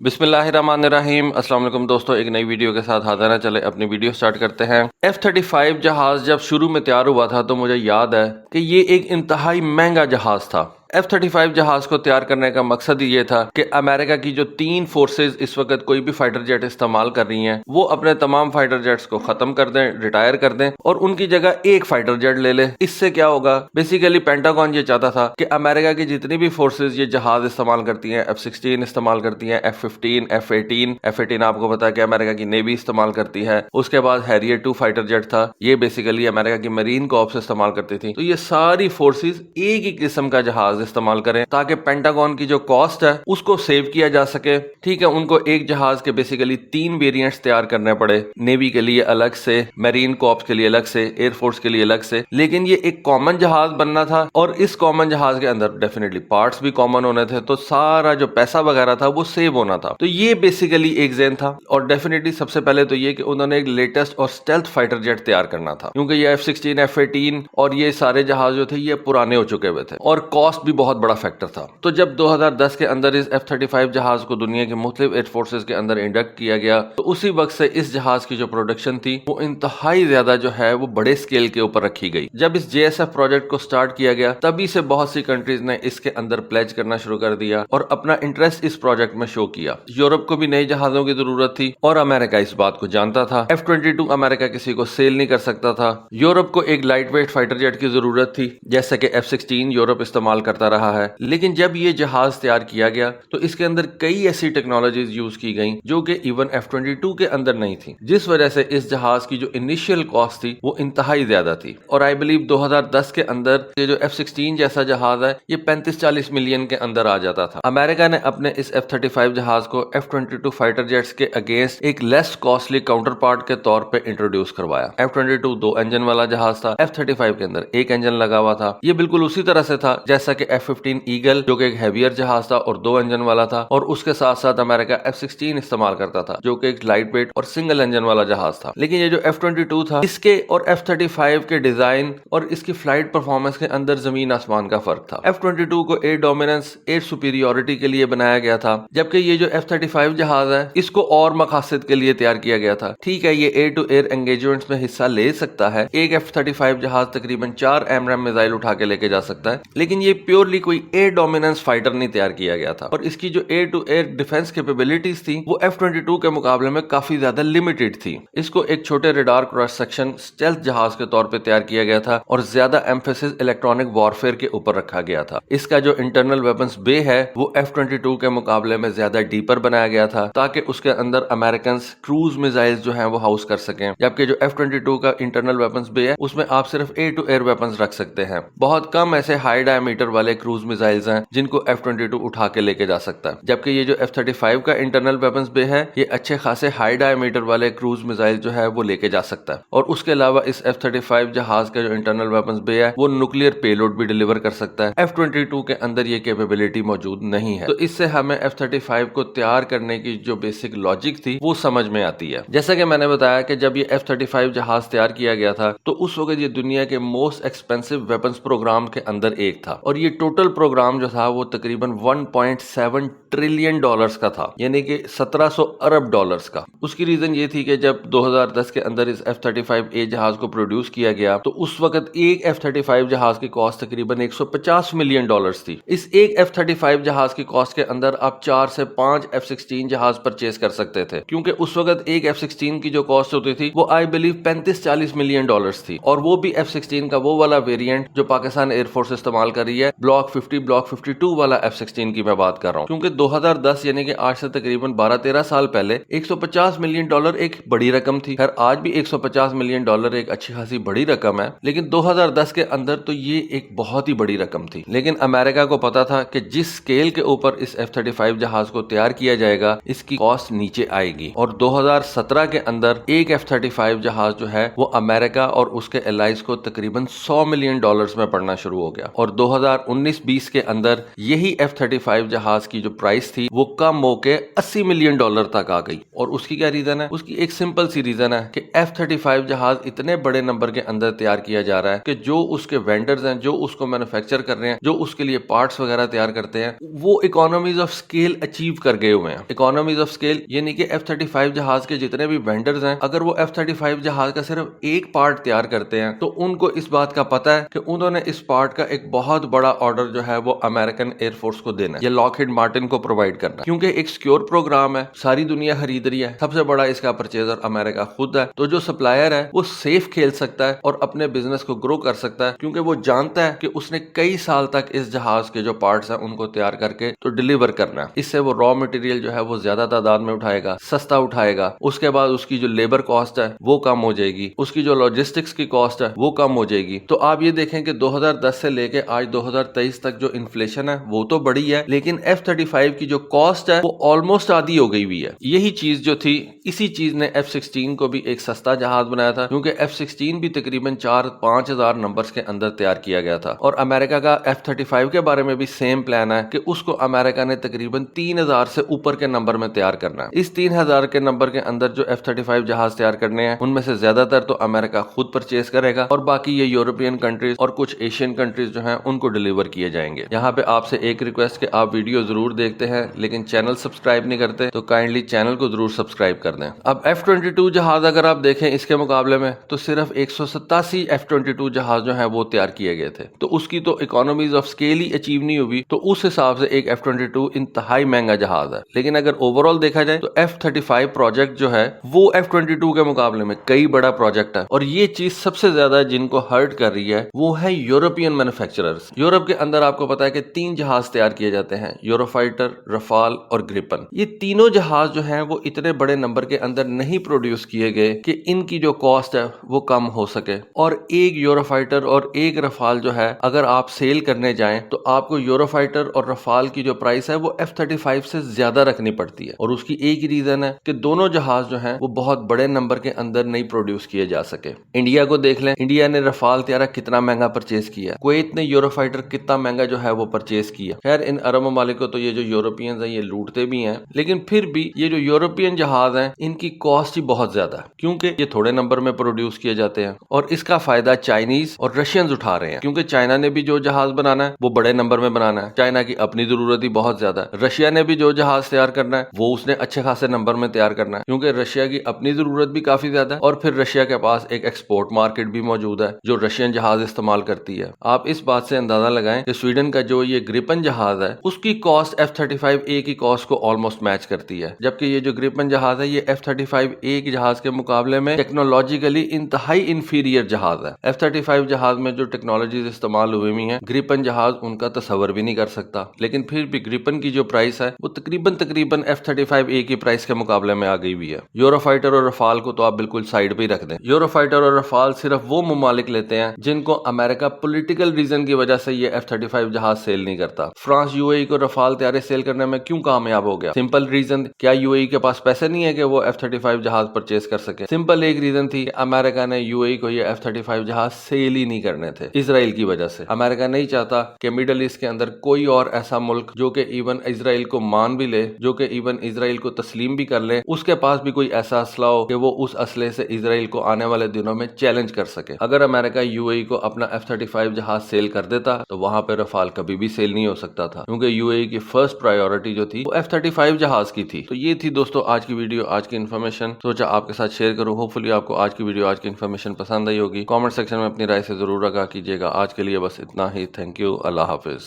बिस्मिल्लाहिर्रहमानिर्रहीम। अस्सलाम वालेकुम दोस्तों, एक नई वीडियो के साथ हाजिर हैं। चले अपनी वीडियो स्टार्ट करते हैं। F-35 जहाज जब शुरू में तैयार हुआ था तो मुझे याद है कि ये एक इंतहाई महंगा जहाज था। F-35 जहाज को तैयार करने का मकसद ही ये था कि अमेरिका की जो 3 फोर्सेज इस वक्त कोई भी फाइटर जेट इस्तेमाल कर रही हैं वो अपने तमाम फाइटर जेट्स को खत्म कर दें, रिटायर कर दें और उनकी जगह एक फाइटर जेट ले ले। इससे क्या होगा, बेसिकली पेंटागन ये चाहता था कि अमेरिका की जितनी भी फोर्सेज ये जहाज इस्तेमाल करती हैं, F-16 इस्तेमाल करती हैं, F-15, F-18 आपको पता है कि अमेरिका की नेवी इस्तेमाल करती है। उसके बाद हैरियर 2 फाइटर जेट था, ये बेसिकली अमेरिका की मरीन कॉर्प्स इस्तेमाल करती थी। तो ये सारी फोर्सेज एक ही किस्म का जहाज इस्तेमाल करें ताकि पेंटागन की जो कॉस्ट है उसको सेव किया जा सके। ठीक है, उनको एक जहाज के बेसिकली 3 वेरिएंट्स तैयार करने पड़े, नेवी के लिए अलग से, मरीन कॉर्प्स के लिए अलग से, एयरफोर्स के लिए अलग से, लेकिन ये एक कॉमन जहाज बनना था और इस कॉमन जहाज के अंदर डेफिनेटली पार्ट्स भी कॉमन होने थे, तो सारा जो पैसा वगैरह था वो सेव होना था। तो ये बेसिकली एक ज़ेन था और डेफिनेटली सबसे पहले तो ये कि उन्होंने एक लेटेस्ट और स्टेल्थ फाइटर जेट तैयार करना था, क्योंकि ये F-16, F-18 और ये सारे जहाज जो थे ये पुराने हो चुके हुए थे और कॉस्ट भी बहुत बड़ा फैक्टर था। तो जब 2010 के अंदर इस F-35 जहाज को दुनिया के मुख्तलिफ एयर फोर्सेज के अंदर इंडक्ट किया गया, तो उसी वक्त से इस जहाज की जो प्रोडक्शन थी वो इंतहाई ज्यादा जो है वो बड़े स्केल के ऊपर रखी गई। जब इस JSF प्रोजेक्ट को स्टार्ट किया गया तभी से बहुत सी कंट्रीज ने इसके अंदर प्लेज करना शुरू कर दिया और अपना इंटरेस्ट इस प्रोजेक्ट में शो किया। यूरोप को भी नए जहाजों की जरूरत थी और अमेरिका इस बात को जानता था। F-22 अमेरिका किसी को सेल नहीं कर सकता था। यूरोप को एक लाइट वेट फाइटर जेट की जरूरत थी, जैसे कि F-16 यूरोप इस्तेमाल करता रहा है। लेकिन जब ये जहाज तैयार किया गया तो इसके अंदर कई ऐसी टेक्नोलॉजीज यूज की गई जो कि इवन F-22 के अंदर नहीं थी, जिस वजह से इस जहाज की जो इनिशियल कॉस्ट थी वो इंतहाई ज्यादा थी। और आई बिलीव 2010 के अंदर ये जो F-16 जैसा जहाज है ये 35-40 मिलियन के अंदर आ जाता था। अमेरिका ने अपने इस F-35 जहाज को F-22 फाइटर जेट्स के अगेंस्ट एक लेस कॉस्टली काउंटर पार्ट के तौर पे इंट्रोड्यूस करवाया। F-22 2 इंजन वाला जहाज था, F-35 के अंदर एक इंजन लगा हुआ था। ये बिल्कुल उसी तरह से था जैसा कि F-15 ईगल जो कि एक हैवियर जहाज था और 2 इंजन वाला था, और उसके साथ साथ अमेरिका F-16 इस्तेमाल करता था जो कि एक लाइट वेट और सिंगल इंजन वाला जहाज था। लेकिन ये जो F-22 था इसके और F-35 के डिजाइन और इसकी फ्लाइट परफॉर्मेंस के अंदर जमीन आसमान का फर्क था। F-22 को एयर डोमिनेंस, एयर सुपीरियोरिटी के लिए बनाया गया था, जबकि ये जो F-35 जहाज है इसको और मकासद के लिए तैयार किया गया था। ठीक है, ये एयर टू एयर एंगेजमेंट्स में हिस्सा ले सकता है, एक F-35 जहाज तकरीबन 4 AMRAAM मिसाइल उठा के लेके जा सकता है, लेकिन ये प्योरली कोई एयर डोमिनेंस फाइटर नहीं तैयार किया गया था। और इसकी जो air to air defence capabilities थी वो F-22 के मुकाबले में काफी ज्यादा लिमिटेड थी। इसको एक छोटे रेडार क्रॉस सेक्शन स्टेल्थ जहाज के तौर पे तैयार किया गया था और ज्यादा एम्फेसिस इलेक्ट्रॉनिक वॉरफेयर के ऊपर रखा गया था। इसका जो इंटरनल वेपन्स बे है वो F-22 के मुकाबले में ज्यादा डीपर बनाया गया था ताकि उसके अंदर अमेरिकन क्रूज मिसाइल्स जो हैं वो हाउस कर सकें, जबकि जो F-22 का इंटरनल वेपन्स बे है उसमें आप सिर्फ एयर टू एयर वेपन्स रख सकते हैं। बहुत कम ऐसे हाई डायमीटर वाले क्रूज मिसाइल्स हैं जिनको F-22 उठा के लेके जा सकता है, जबकि ये जो F-35 का इंटरनल वेपन्स बे है ये अच्छे खासे हाई डायमीटर वाले क्रूज मिसाइल जो है वो लेके जा सकता है। और उसके अलावा इस F-35 जहाज का जो इंटरनल वेपन्स बे है वो न्यूक्लियर पेलोड भी डिलीवर कर सकता है। F-22 के अंदर ये कैपेबिलिटी मौजूद नहीं है, तो इससे हमें F-35 को तैयार करने की जो बेसिक लॉजिक थी वो समझ में आती है। जैसा कि मैंने बताया कि जब ये F-35 जहाज तैयार किया गया था तो उस वक्त ये दुनिया के मोस्ट एक्सपेंसिव वेपन्स प्रोग्राम के अंदर एक था, और ये टोटल प्रोग्राम जो था वो तकरीबन 1.7 ट्रिलियन डॉलर्स का था, यानी कि 1700 अरब डॉलर्स का। उसकी रीजन ये थी कि जब 2010 के अंदर इस F-35A जहाज को प्रोड्यूस किया गया तो उस वक्त एक F-35 जहाज की कॉस्ट तकरीबन 150 मिलियन डॉलर्स थी। इस एक F-35 जहाज की कॉस्ट के अंदर आप 4 से 5 F-16 जहाज परचेज कर सकते थे, क्योंकि उस वक्त एक F-16 की जो कॉस्ट होती थी वो आई बिलीव 35-40 मिलियन डॉलर्स थी, और वो भी F-16 का वो वाला वेरिएंट जो पाकिस्तान एयरफोर्स इस्तेमाल कर रही है, ब्लॉक 50, ब्लॉक 52 वाला F-16 की मैं बात कर रहा हूँ। क्योंकि 2010 यानी कि आज से तकरीबन 12-13 साल पहले 150 मिलियन डॉलर एक बड़ी रकम थी। खैर आज भी 150 मिलियन डॉलर एक अच्छी खासी बड़ी रकम है, लेकिन 2010 के अंदर तो ये एक बहुत ही बड़ी रकम थी। लेकिन अमेरिका को पता था कि जिस स्केल के ऊपर इस F-35 जहाज को तैयार किया जाएगा इसकी कॉस्ट नीचे आएगी, और 2017 के अंदर एक F-35 जहाज जो है वो अमेरिका और उसके एलाइज को तकरीबन 100 मिलियन डॉलर्स में पड़ना शुरू हो गया। और 2019-20 के अंदर यही F-35 जहाज की जो प्राइस پرائس تھی وہ کم ہو کے $80 ملین تک آ گئی. اور اس کی کیا ریزن ہے؟ اس کی ایک سمپل سی ریزن ہے کہ F-35 جہاز اتنے بڑے نمبر کے اندر تیار کیا جا رہا ہے کہ جو اس کے وینڈرز ہیں، جو اس کو مینوفیکچر کر رہے ہیں، جو اس کے لیے پارٹس وغیرہ تیار کرتے ہیں، وہ اکانومیز آف اسکیل اچیو کر گئے ہوئے ہیں. اکانومیز آف اسکیل یعنی کہ F-35 جہاز کے جتنے بھی وینڈرز ہیں، اگر وہ F-35 جہاز کا صرف ایک پارٹ تیار کرتے ہیں تو ان کو اس بات کا پتا ہے کہ انہوں نے اس پارٹ کا ایک بہت بڑا آرڈر جو ہے وہ امریکن ایئر فورس کو دینا ہے یا لاکہیڈ مارٹن کو پرووائڈ کرنا ہے، کیونکہ ایک سیکیور پروگرام ہے، ساری دنیا خرید رہی ہے، سب سے بڑا اس کا پرچیزر امریکہ خود ہے. تو جو سپلائر ہے وہ سیف کھیل سکتا ہے اور اپنے بزنس کو گرو کر سکتا ہے، کیونکہ وہ جانتا ہے کہ اس نے کئی سال تک اس جہاز کے جو پارٹس ہیں ان کو تیار کر کے تو ڈیلیور کرنا ہے. اس سے وہ را مٹیریل جو ہے وہ زیادہ تعداد میں اٹھائے گا، سستا اٹھائے گا. اس کے بعد اس کی جو لیبر کاسٹ ہے وہ کم ہو جائے گی، اس کی جو لاجسٹکس کی کاسٹ ہے وہ کم ہو جائے گی. تو آپ یہ دیکھیں کہ 2010 سے لے کے آج 2023 تک جو انفلیشن ہے وہ تو بڑی ہے، لیکن F-35 کی جو کاسٹ ہے وہ آلموسٹ آدھی ہو گئی ہوئی ہے. یہی چیز جو تھی، اسی چیز نے F-16 کو بھی ایک سستا جہاز بنایا تھا، کیونکہ F-16 بھی تقریباً 4-5 ہزار نمبرز کے اندر تیار کیا گیا تھا. اور امریکہ کا F-35 کے بارے میں بھی سیم پلان ہے کہ اس کو امریکہ نے تقریباً 3000 سے اوپر کے نمبر میں تیار کرنا ہے. اس 3000 کے نمبر کے اندر جو F-35 جہاز تیار کرنے ہیں ان میں سے زیادہ تر تو امریکہ خود پرچیز کرے گا، اور باقی یہ یورپین کنٹریز اور کچھ ایشین کنٹریز جو ہیں ان کو ڈیلیور کیے جائیں گے. یہاں پہ آپ سے ایک ریکویسٹ کہ آپ ویڈیو ضرور دیکھتے ہیں لیکن چینل سبسکرائب نہیں کرتے تو کائنڈلی چینل کو ضرور سبسکرائب کر دیں. اب F-22 جہاز اگر آپ دیکھیں اس کے مقابلے میں تو صرف 187 F-22 جہاز جو ہیں وہ تیار کیے گئے تھے. تو اس کی تو economies of scale he achieve نہیں ہوئی، تو اس حساب سے ایک F-22 انتہائی مہنگا جہاز ہے. لیکن اگر اوور آل دیکھا جائے تو F-35 پروجیکٹ جو ہے وہ F-22 کے مقابلے میں کئی بڑا پروجیکٹ ہے. اور یہ چیز سب سے زیادہ جن کو ہرٹ کر رہی ہے وہ ہے یورپین مینوفیکچررز. یورپ کے اندر آپ کو پتا ہے کہ 3 جہاز تیار کیے جاتے ہیں، یورو فائٹر، رفال اور گریپن. یہ تینوں جہاز جو ہیں وہ اتنے بڑے نمبر کے اندر نہیں پروڈیوس کیے گئے کہ ان کی جو کاسٹ ہے وہ کم ہو سکے. اور ایک یورو فائٹر اور ایک رفال جو ہے اگر آپ سیل کرنے جائیں تو آپ کو یورو فائٹر اور رفال کی جو پرائس ہے وہ F-35 سے زیادہ رکھنی پڑتی ہے. اور اس کی ایک ہی ریزن ہے کہ دونوں جہاز جو ہیں وہ بہت بڑے نمبر کے اندر نہیں پروڈیوس کیے جا سکے. انڈیا کو دیکھ لیں، انڈیا نے رفال طیارہ کتنا مہنگا پرچیز کیا، کویت نے یورو فائٹر کتنا مہنگا جو ہے وہ پرچیز کیا. خیر ان عرب ممالک کو تو یہ جو یورپینز ہیں یہ لوٹتے بھی ہیں، لیکن پھر بھی یہ جو یورپین جہاز ہیں ان کی کاسٹ ہی بہت زیادہ ہے، کیونکہ یہ تھوڑے نمبر میں پروڈیوس کیے جاتے ہیں. اور اس کا فائدہ چائنیز اور رشینز اٹھا رہے ہیں، کیونکہ چائنا نے بھی جو جہاز بنانا ہے وہ بڑے نمبر میں بنانا ہے. چائنا کی اپنی ضرورت ہی بہت زیادہ ہے. رشیا نے بھی جو جہاز تیار کرنا ہے وہ اس نے اچھے خاصے نمبر میں تیار کرنا ہے، کیونکہ رشیا کی اپنی ضرورت بھی کافی زیادہ ہے. اور پھر رشیا کے پاس ایک ایکسپورٹ مارکیٹ بھی موجود ہے جو رشین جہاز استعمال کرتی ہے. آپ اس بات سے اندازہ لگائیں کہ سویڈن کا جو یہ گریپن جہاز ہے اس کی کاسٹ F-35A کی کاسٹ کو آلموسٹ میچ کرتی ہے، جبکہ یہ جو گریپن جہاز ہے یہ F-35A کے جہاز کے مقابلے میں ٹیکنالوجیکلی انتہائی انفیریئر جہاز ہے. F-35 جہاز میں جو ٹیکنالوجیز استعمال ہوئی ہیں گریپن جہاز ان کا تصور بھی نہیں کر سکتا. لیکن پھر بھی گریپن کی جو پرائس ہے وہ تقریباً F-35A کی پرائس کے مقابلے میں آ گئی ہوئی ہے. یورو فائٹر اور رفال کو تو آپ بالکل سائڈ پہ ہی رکھ دیں. یورو فائٹر اور رفال صرف وہ ممالک لیتے ہیں جن کو امریکہ پولیٹیکل ریزن کی وجہ سے یہ F-35 جہاز سیل نہیں کرتا. فرانس UAE کو رفال طیارے سیل کرنے میں کیوں کامیاب ہو گیا؟ سمپل ریزن، کیا UAE کے پاس پیسے نہیں ہے کہ وہ F-35 جہاز پرچیز کر سکے؟ سمپل ایک ریزن تھی، امریکہ نے UAE کو یہ F-35 جہاز سیل ہی نہیں کرنے تھے اسرائیل کی وجہ سے. امریکہ نہیں چاہتا کہ مڈل ایسٹ کے اندر کوئی اور ایسا ملک جو کہ ایون اسرائیل کو مان بھی لے، جو کہ ایون اسرائیل کو تسلیم بھی کر لے، اس کے پاس بھی کوئی ایسا اسلحہ ہو کہ وہ اس اسلحے سے اسرائیل کو آنے والے دنوں میں چیلنج کر سکے. اگر امریکہ UAE کو اپنا F-35 جہاز سیل کر دیتا تو وہاں پہ رفال کبھی بھی سیل نہیں ہو سکتا تھا، کیونکہ UAE کی فرسٹ پرائیورٹی جو تھی وہ F-35 جہاز کی تھی. تو یہ تھی دوستو آج کی ویڈیو، آج کی انفارمیشن، سوچا آپ کے ساتھ شیئر کروں. ہوپ فلی آپ کو آج کی ویڈیو، آج کی انفارمیشن پسند آئی ہوگی. کامنٹ سیکشن میں اپنی رائے سے ضرور آگاہ کیجیے گا. آج کے لیے بس اتنا ہی. Thank you. اللہ حافظ.